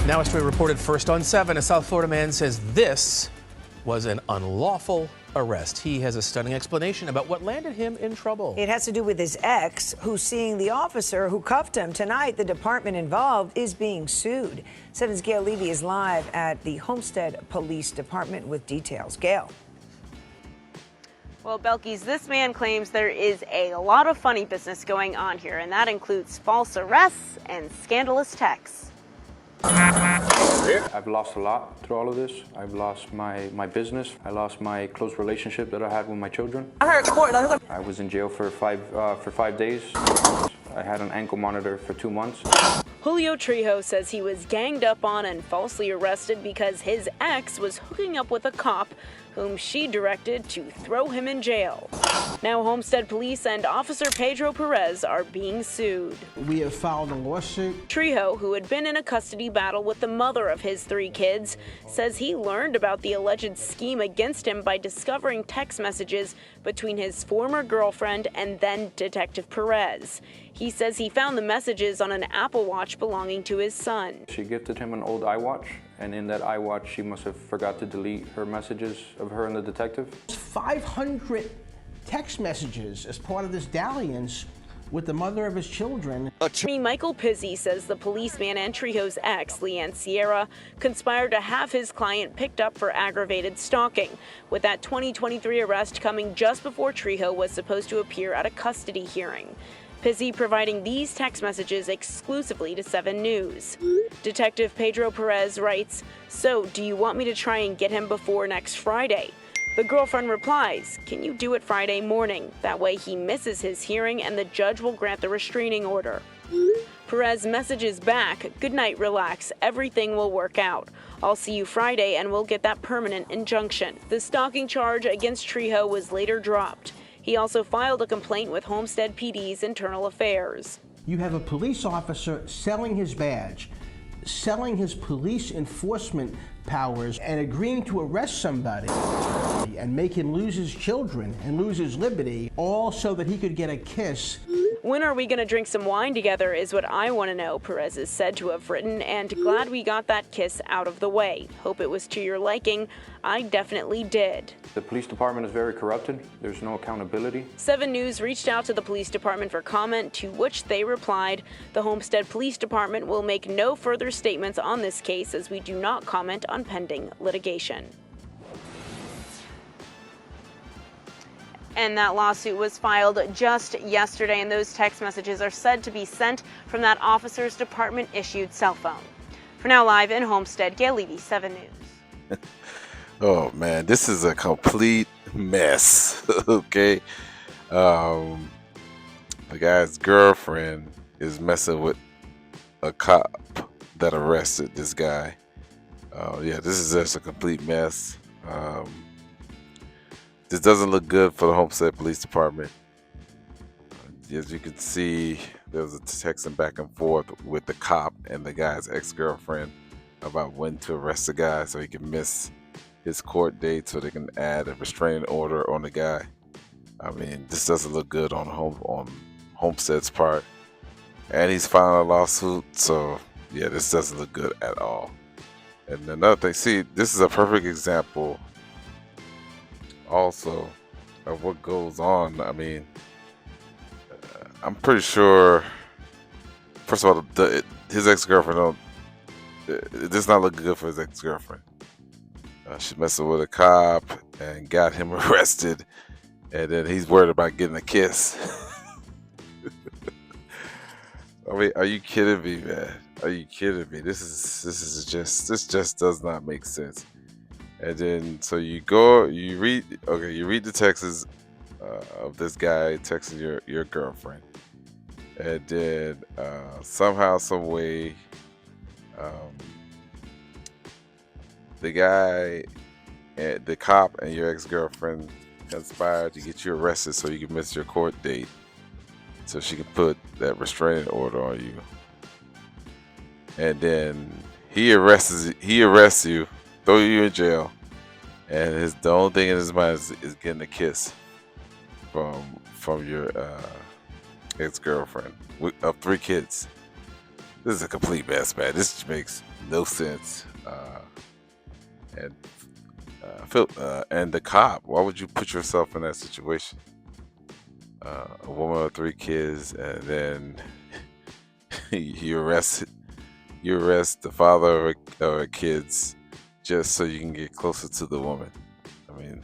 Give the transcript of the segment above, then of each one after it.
Now a story reported first on 7. A South Florida man says this was an unlawful arrest. He has a stunning explanation about what landed him in trouble. It has to do with his ex, who's seeing the officer who cuffed him. Tonight, the department involved is being sued. 7's Gail Levy is live at the Homestead Police Department with details. Gail. Well, Belkis, this man claims there is a lot of funny business going on here, and that includes false arrests and scandalous texts. I've lost a lot through all of this. I've lost my business. I lost my close relationship that I had with my children. I was in jail for 5 days. I had an ankle monitor for 2 months. Julio Trejo says he was ganged up on and falsely arrested because his ex was hooking up with a cop whom she directed to throw him in jail. Now Homestead Police and Officer Pedro Perez are being sued. We have filed a lawsuit. Trejo, who had been in a custody battle with the mother of his 3 kids, says he learned about the alleged scheme against him by discovering text messages between his former girlfriend and then Detective Perez. He says he found the messages on an Apple Watch belonging to his son. She gifted him an old iWatch, and in that iWatch, she must have forgot to delete her messages of her and the detective. 500 text messages as part of this dalliance with the mother of his children. Attorney Michael Pizzi says the policeman and Trejo's ex, Leanne Sierra, conspired to have his client picked up for aggravated stalking, with that 2023 arrest coming just before Trejo was supposed to appear at a custody hearing. Pizzi providing these text messages exclusively to 7 News. Detective Pedro Perez writes, "So, do you want me to try and get him before next Friday?" The girlfriend replies, "Can you do it Friday morning? That way he misses his hearing and the judge will grant the restraining order." Perez messages back, "Good night, relax. Everything will work out. I'll see you Friday and we'll get that permanent injunction." The stalking charge against Trejo was later dropped. He also filed a complaint with Homestead PD's Internal Affairs. You have a police officer selling his badge, selling his police enforcement powers, and agreeing to arrest somebody and make him lose his children and lose his liberty, all so that he could get a kiss. "When are we going to drink some wine together is what I want to know," Perez is said to have written, and glad we got that kiss out of the way. Hope it was to your liking. I definitely did. The police department is very corrupted. There's no accountability. 7 News reached out to the police department for comment, to which they replied, "The Homestead Police Department will make no further statements on this case as we do not comment on pending litigation." And that lawsuit was filed just yesterday, and those text messages are said to be sent from that officer's department-issued cell phone. For now, live in Homestead, Gail Levy, 7 News. Oh man, this is a complete mess. Okay, the guy's girlfriend is messing with a cop that arrested this guy. Yeah, this is just a complete mess. This doesn't look good for the Homestead Police Department. As you can see, there was a texting back and forth with the cop and the guy's ex-girlfriend about when to arrest the guy so he can miss his court date, so they can add a restraining order on the guy. I mean, this doesn't look good on Homestead's part. And he's filing a lawsuit, so yeah, this doesn't look good at all. And another thing, see, this is a perfect example also of what goes on. I mean, I'm pretty sure, first of all, his ex-girlfriend, it does not look good for his ex-girlfriend. She messing with a cop and got him arrested, and then he's worried about getting a kiss. I mean, are you kidding me, man? Are you kidding me? This just does not make sense. And then so you read the texts of this guy texting your girlfriend, and then somehow, some way, the guy, the cop, and your ex-girlfriend conspired to get you arrested so you can miss your court date, so she can put that restraining order on you. And then he arrests you, throw you in jail, and the only thing in his mind is getting a kiss from your ex-girlfriend of 3 kids. This is a complete mess, man. This makes no sense. And the cop, why would you put yourself in that situation? A woman with 3 kids, and then you arrest the father of her kids just so you can get closer to the woman. I mean,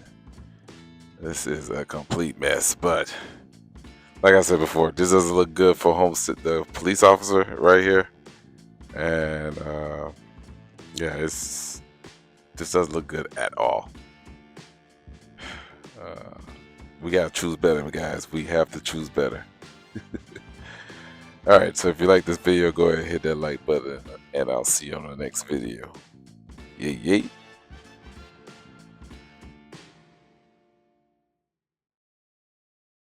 this is a complete mess. But like I said before, this doesn't look good for the police officer right here. And yeah, this doesn't look good at all. We gotta choose better, guys. We have to choose better. Alright, so if you like this video, go ahead and hit that like button, and I'll see you on the next video. Yay, yay.